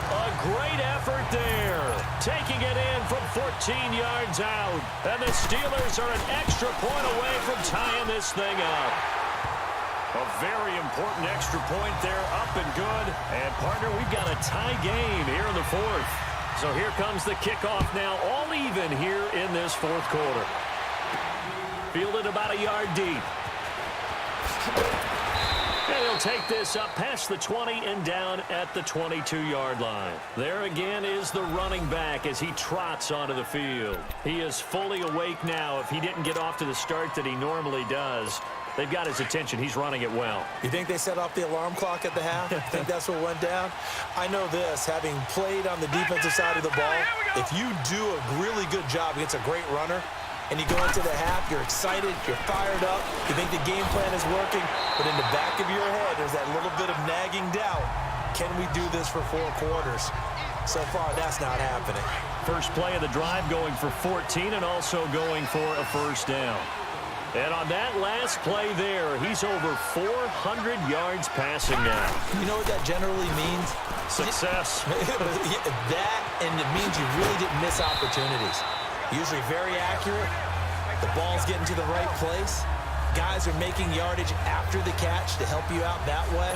A great effort there. Taking it in from 14 yards out. And the Steelers are an extra point away from tying this thing up. A very important extra point there, up and good. And, partner, we've got a tie game here in the fourth. So here comes the kickoff now, all even here in this fourth quarter. Fielded about a yard deep. And he'll take this up past the 20 and down at the 22-yard line. There again is the running back as he trots onto the field. He is fully awake now. If he didn't get off to the start that he normally does, they've got his attention. He's running it well. You think they set off the alarm clock at the half? You think that's what went down? I know this, having played on the defensive side of the ball, if you do a really good job against a great runner, and you go into the half, you're excited, you're fired up, you think the game plan is working, but in the back of your head, there's that little bit of nagging doubt. Can we do this for 4 quarters? So far, that's not happening. First play of the drive going for 14 and also going for a first down. And on that last play there, he's over 400 yards passing now. You know what that generally means? Success. That, and it means you really didn't miss opportunities. Usually very accurate. The ball's getting to the right place. Guys are making yardage after the catch to help you out that way.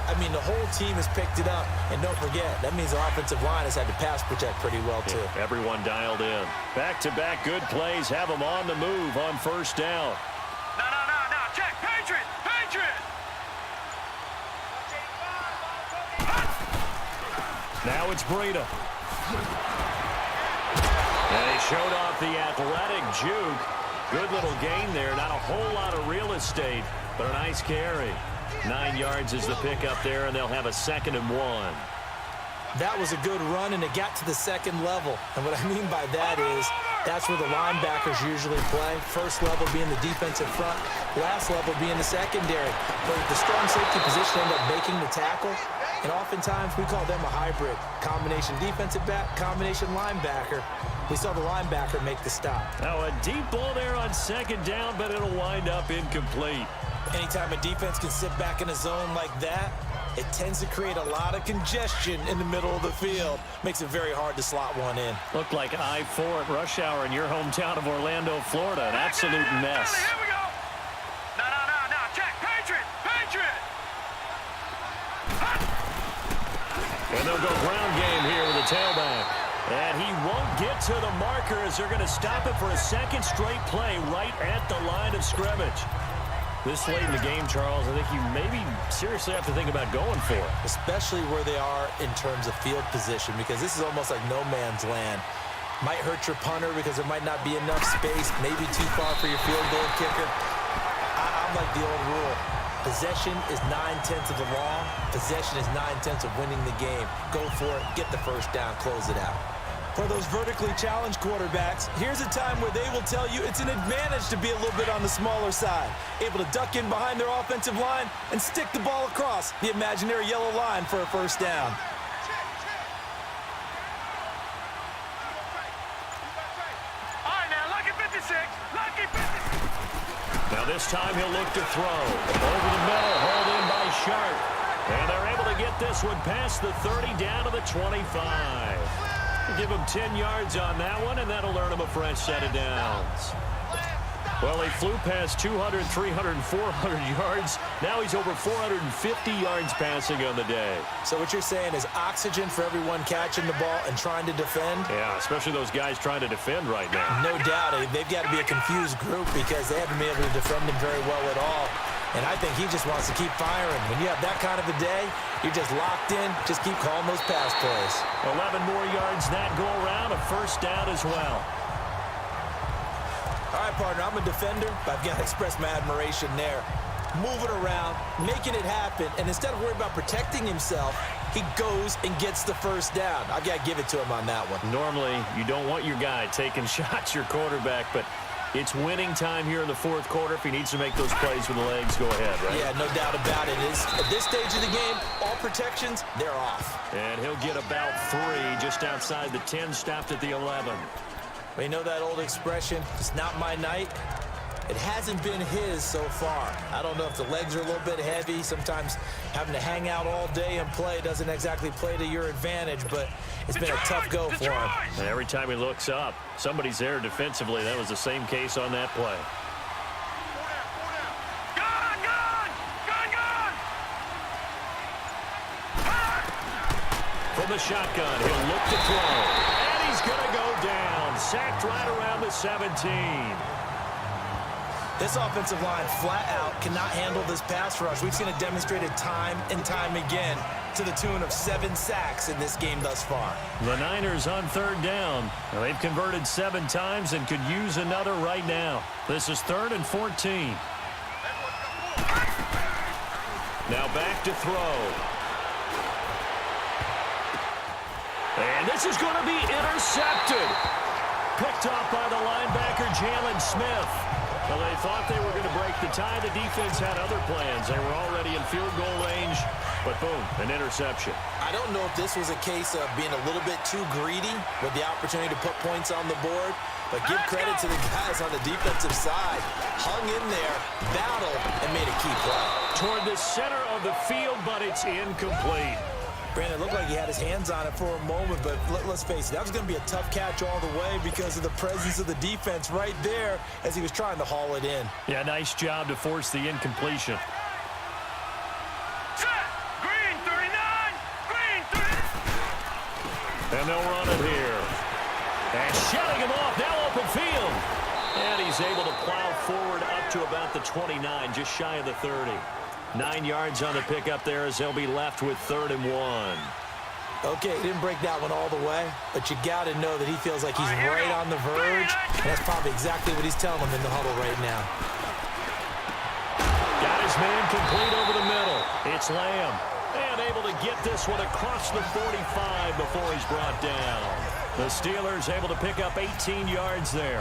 I mean, the whole team has picked it up. And don't forget, that means the offensive line has had to pass protect pretty well, too. Yeah, everyone dialed in. Back-to-back good plays have them on the move on first down. No. Check. Patriot. Now it's Breida. And he showed off the athletic juke. Good little gain there. Not a whole lot of real estate, but a nice carry. 9 yards is the pickup there, and they'll have a 2nd and 1. That was a good run, and it got to the second level. And what I mean by that is that's where the linebackers usually play. First level being the defensive front, last level being the secondary. But the strong safety position ended up making the tackle. And oftentimes we call them a hybrid. Combination defensive back, combination linebacker. We saw the linebacker make the stop. Now a deep ball there on 2nd down, but it'll wind up incomplete. Anytime a defense can sit back in a zone like that, it tends to create a lot of congestion in the middle of the field. Makes it very hard to slot one in. Looked like I-4 at rush hour in your hometown of Orlando, Florida. An absolute mess. Here we go. No. Check. Patriot. And they'll go ground game here with the tailback. And he won't get to the marker as they're going to stop it for a 2nd straight play right at the line of scrimmage. This late in the game, Charles, I think you maybe seriously have to think about going for it. Especially where they are in terms of field position, because this is almost like no man's land. Might hurt your punter because there might not be enough space, maybe too far for your field goal kicker. I'm like the old rule. Possession is 9/10 of the law. Possession is 9/10 of winning the game. Go for it, get the first down, close it out. For those vertically challenged quarterbacks, here's a time where they will tell you it's an advantage to be a little bit on the smaller side. Able to duck in behind their offensive line and stick the ball across the imaginary yellow line for a first down. All right, now, lucky 56. Now this time he'll look to throw. Over the middle, hauled in by Sharp. And they're able to get this one past the 30 down to the 25. Give him 10 yards on that one, and that'll earn him a fresh set of downs. Well, he flew past 200, 300, and 400 yards. Now he's over 450 yards passing on the day. So what you're saying is oxygen for everyone catching the ball and trying to defend? Yeah, especially those guys trying to defend right now. No doubt. They've got to be a confused group because they haven't been able to defend him very well at all. And I think he just wants to keep firing. When you have that kind of a day, you're just locked in. Just keep calling those pass plays. 11 more yards that go around, a first down as well. All right, partner, I'm a defender, but I've got to express my admiration there. Moving around, making it happen, and instead of worrying about protecting himself, he goes and gets the first down. I've got to give it to him on that one. Normally, you don't want your guy taking shots, your quarterback, but it's winning time here in the fourth quarter. If he needs to make those plays with the legs, go ahead, right? Yeah, no doubt about it. At this stage of the game, all protections, they're off. And he'll get about 3 just outside the 10, stopped at the 11. Well, you know that old expression, it's not my night? It hasn't been his so far. I don't know if the legs are a little bit heavy. Sometimes having to hang out all day and play doesn't exactly play to your advantage, but it's been a tough go for him. And every time he looks up, somebody's there defensively. That was the same case on that play. From the shotgun, he'll look to throw. And he's going to go down. Sacked right around the 17. This offensive line flat out cannot handle this pass rush. We've seen it demonstrated time and time again to the tune of 7 sacks in this game thus far. The Niners on third down. Well, they've converted 7 times and could use another right now. This is 3rd and 14. Now back to throw. And this is going to be intercepted. Picked off by the linebacker, Jalen Smith. Well, they thought they were going to break the tie. The defense had other plans. They were already in field goal range, but boom, an interception. I don't know if this was a case of being a little bit too greedy with the opportunity to put points on the board, but give credit to the guys on the defensive side. Hung in there, battled, and made a key play. Toward the center of the field, but it's incomplete. Brandon, it looked like he had his hands on it for a moment, but let's face it, that was going to be a tough catch all the way because of the presence of the defense right there as he was trying to haul it in. Yeah, nice job to force the incompletion. Green 39! Green 30! And they'll run it here. And shutting him off, now open field. And he's able to plow forward up to about the 29, just shy of the 30. 9 yards on the pickup there as they'll be left with 3rd and 1. Okay, he didn't break that one all the way, but you got to know that he feels like he's right on the verge, and that's probably exactly what he's telling him in the huddle right now. Got his man complete over the middle. It's Lamb. And able to get this one across the 45 before he's brought down. The Steelers able to pick up 18 yards there.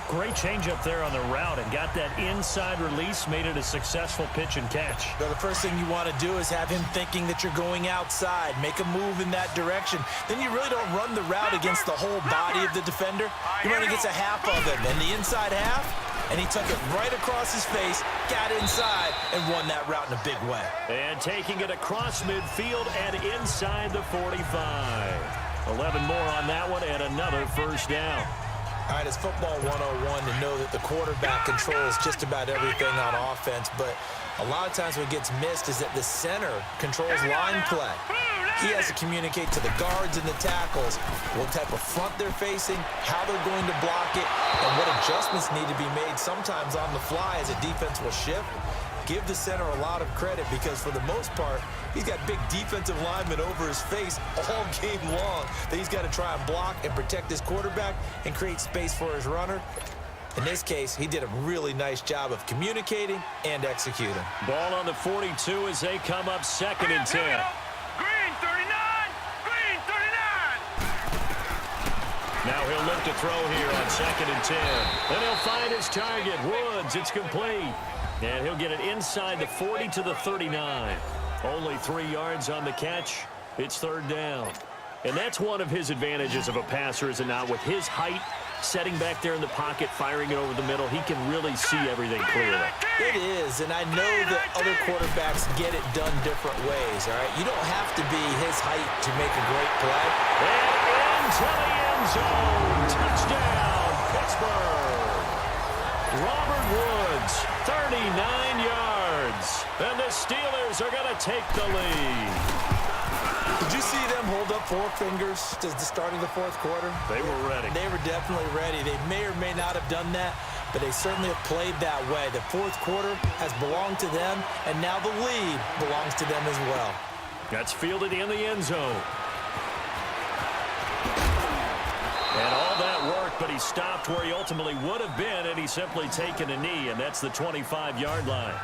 Great change up there on the route and got that inside release, made it a successful pitch and catch. Well, the first thing you want to do is have him thinking that you're going outside, make a move in that direction. Then you really don't run the route against the whole body of the defender. You run against a half of him, and the inside half, and he took it right across his face, got inside, and won that route in a big way. And taking it across midfield and inside the 45. 11 more on that one and another first down. All right, it's football 101 to know that the quarterback controls just about everything on offense, but a lot of times what gets missed is that the center controls line play. He has to communicate to the guards and the tackles what type of front they're facing, how they're going to block it, and what adjustments need to be made sometimes on the fly as a defense will shift. Give the center a lot of credit because for the most part, he's got big defensive linemen over his face all game long that he's got to try and block and protect his quarterback and create space for his runner. In this case, he did a really nice job of communicating and executing. Ball on the 42 as they come up 2nd and 10. Green 39! Green 39! Now he'll look to throw here on 2nd and 10. Then he'll find his target, Woods. It's complete. And he'll get it inside the 40 to the 39. Only 3 yards on the catch. It's 3rd down. And that's one of his advantages of a passer, is it not? With his height, setting back there in the pocket, firing it over the middle, he can really see everything clearly. It is, and I know that other quarterbacks get it done different ways, all right? You don't have to be his height to make a great play. And into the end zone. Touchdown, Pittsburgh. Robert Woods, 39 yards. And the Steelers are going to take the lead. Did you see them hold up four fingers to the start of the fourth quarter? They were ready. They were definitely ready. They may or may not have done that, but they certainly have played that way. The fourth quarter has belonged to them, and now the lead belongs to them as well. That's fielded in the end zone. And all that worked, but he stopped where he ultimately would have been, and he's simply taken a knee, and that's the 25-yard line.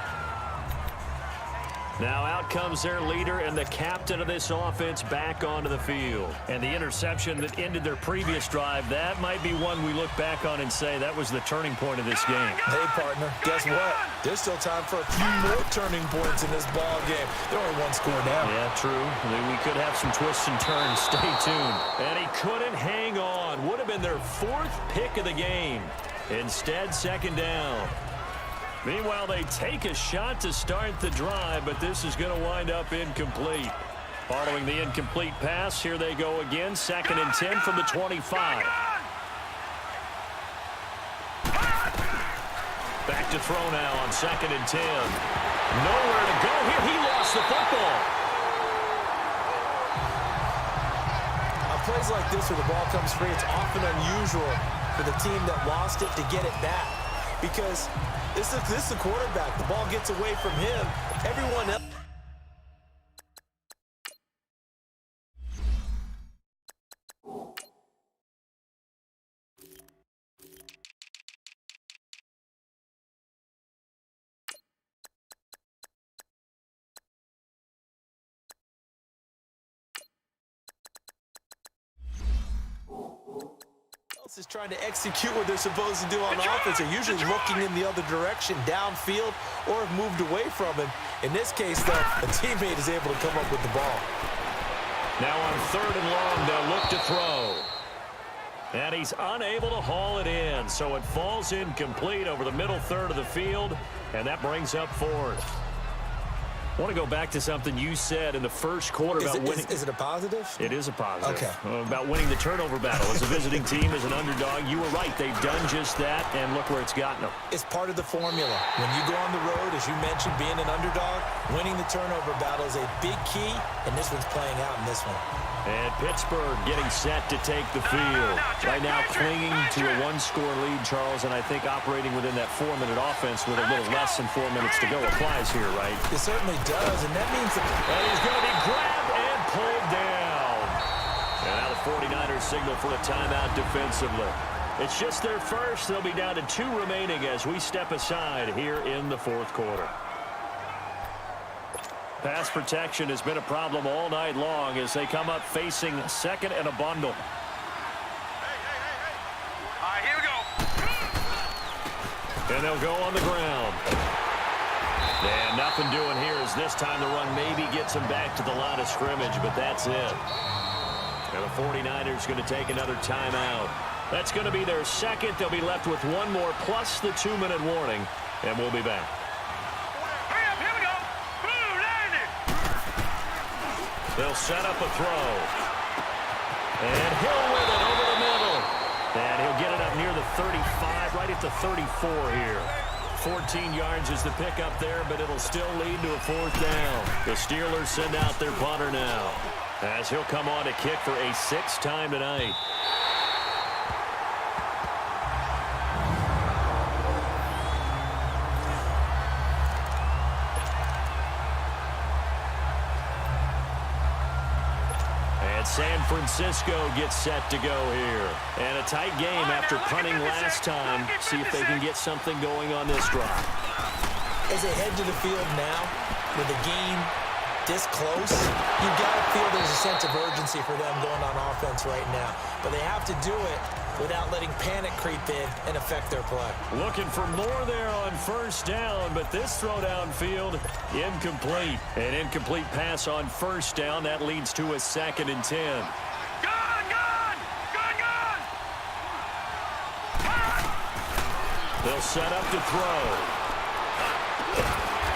Now out comes their leader and the captain of this offense back onto the field. And the interception that ended their previous drive, that might be one we look back on and say that was the turning point of this game. Hey, partner, guess what? There's still time for a few more turning points in this ball game. They're only one score down. Yeah, true. We could have some twists and turns. Stay tuned. And he couldn't hang on. Would have been their fourth pick of the game. Instead, second down. Meanwhile, they take a shot to start the drive, but this is going to wind up incomplete. Following the incomplete pass, here they go again. 2nd and 10 from the 25. Back to throw now on 2nd and 10. Nowhere to go here. He lost the football. On plays like this where the ball comes free, it's often unusual for the team that lost it to get it back. Because this is the quarterback. The ball gets away from him. Everyone else. Is trying to execute what they're supposed to do on offense. They're usually looking in the other direction, downfield, or have moved away from him. In this case, though, a teammate is able to come up with the ball. Now on 3rd and long, they'll look to throw. And he's unable to haul it in, so it falls incomplete over the middle third of the field, and that brings up 4th. I want to go back to something you said in the first quarter about winning. Is it a positive? It is a positive. Okay. About winning the turnover battle. As a visiting team, as an underdog, you were right. They've done just that, and look where it's gotten them. It's part of the formula. When you go on the road, as you mentioned, being an underdog, winning the turnover battle is a big key, and this one's playing out in this one. And Pittsburgh getting set to take the field. Right now clinging to a one-score lead, Charles, and I think operating within that 4-minute offense with a little less than 4 minutes to go applies here, right? It certainly does, and that means that... And he's going to be grabbed and pulled down. And now the 49ers signal for a timeout defensively. It's just their first. They'll be down to 2 remaining as we step aside here in the 4th quarter. Pass protection has been a problem all night long as they come up facing 2nd and a bundle. All right, here we go. And they'll go on the ground. And nothing doing here as this time the run maybe gets them back to the line of scrimmage, but that's it. And the 49ers going to take another timeout. That's going to be their second. They'll be left with one more plus the 2-minute warning, and we'll be back. They'll set up a throw. And Hill with it over the middle. And he'll get it up near the 35, right at the 34 here. 14 yards is the pickup there, but it'll still lead to a 4th down. The Steelers send out their punter now, as he'll come on to kick for a 6th time tonight. San Francisco gets set to go here. And a tight game after punting last time. See if they can get something going on this drive. As they head to the field now, with the game this close, you've got to feel there's a sense of urgency for them going on offense right now. But they have to do it without letting panic creep in and affect their play. Looking for more there on 1st down, but this throw downfield, incomplete. An incomplete pass on 1st down. That leads to a 2nd and 10. They'll set up to throw.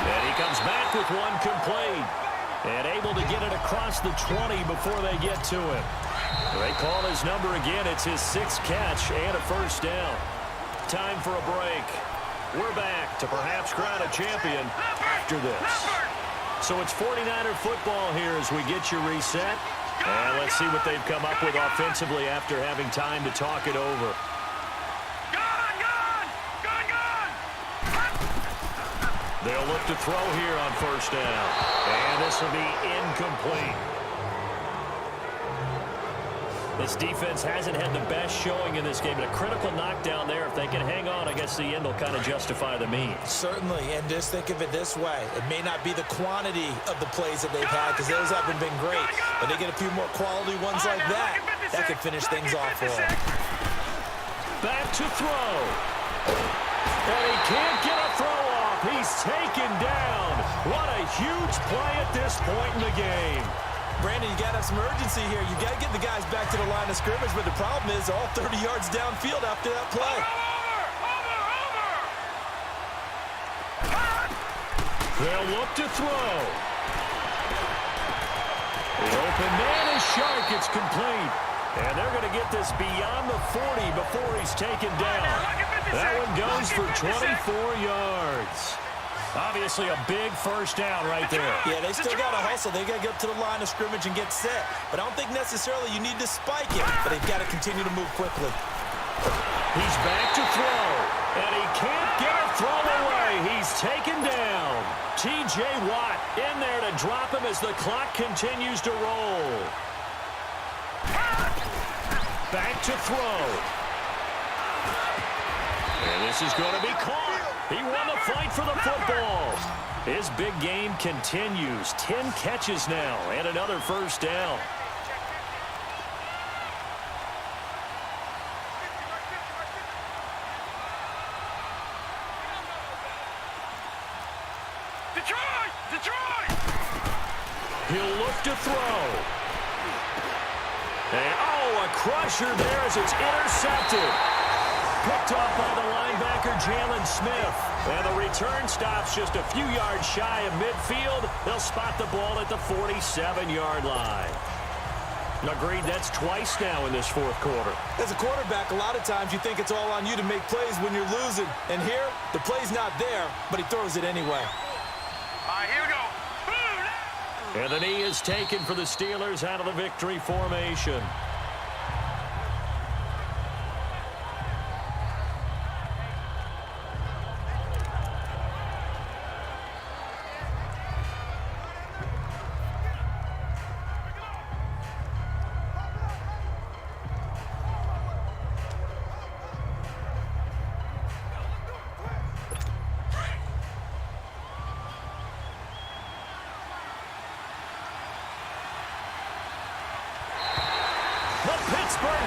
And he comes back with one complete. And able to get it across the 20 before they get to him. They call his number again. It's his 6th catch and a 1st down. Time for a break. We're back to perhaps crown a champion after this. So it's 49er football here as we get you reset. And let's see what they've come up with offensively after having time to talk it over. They'll look to throw here on first down. And this will be incomplete. This defense hasn't had the best showing in this game. And a critical knockdown there. If they can hang on, I guess the end will kind of justify the means. Certainly, and just think of it this way. It may not be the quantity of the plays that they've had because those haven't been great. But they get a few more quality ones like that. That could finish things off for them. Back to throw. And he can't get a throw off. He's taken down. What a huge play at this point in the game. Brandon, you got to have some urgency here. You got to get the guys back to the line of scrimmage, but the problem is all 30 yards downfield after that play. They'll look to throw. The open man is Shark. It's complete. And they're going to get this beyond the 40 before he's taken down. That one goes for 24 yards. Obviously a big first down right there. Yeah, they still got to hustle. They got to get up to the line of scrimmage and get set. But I don't think necessarily you need to spike it. But they've got to continue to move quickly. He's back to throw. And he can't get a throw away. He's taken down. T.J. Watt in there to drop him as the clock continues to roll. Back to throw. And this is going to be caught. He won the fight for the football. His big game continues. 10 catches now and another first down. Detroit! He'll look to throw. And, oh, a crusher there as it's intercepted. Picked off by the linebacker, Jalen Smith. And the return stops just a few yards shy of midfield. They'll spot the ball at the 47-yard line. Agreed, that's twice now in this fourth quarter. As a quarterback, a lot of times you think it's all on you to make plays when you're losing. And here, the play's not there, but he throws it anyway. All right, here we go. And the knee is taken for the Steelers out of the victory formation.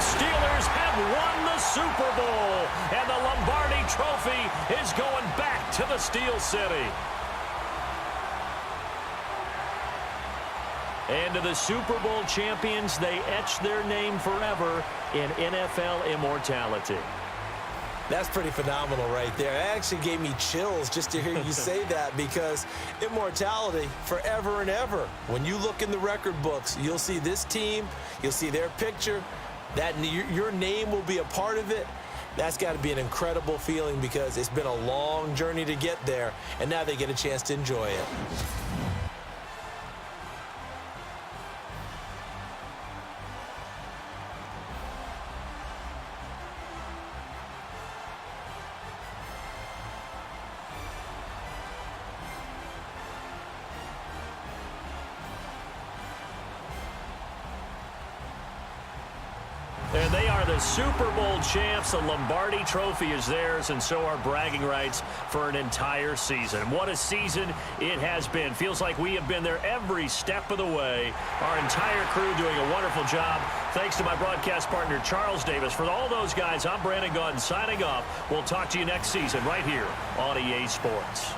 Steelers have won the Super Bowl, and the Lombardi Trophy is going back to the Steel City. And to the Super Bowl champions, they etch their name forever in NFL immortality. That's pretty phenomenal right there. It actually gave me chills just to hear you say that, because immortality forever and ever. When you look in the record books, you'll see this team, you'll see their picture, that your name will be a part of it. That's got to be an incredible feeling, because it's been a long journey to get there, and now they get a chance to enjoy it. And they are the Super Bowl champs. The Lombardi Trophy is theirs, and so are bragging rights for an entire season. What a season it has been. Feels like we have been there every step of the way. Our entire crew doing a wonderful job. Thanks to my broadcast partner, Charles Davis. For all those guys, I'm Brandon Gaudin signing off. We'll talk to you next season right here on EA Sports.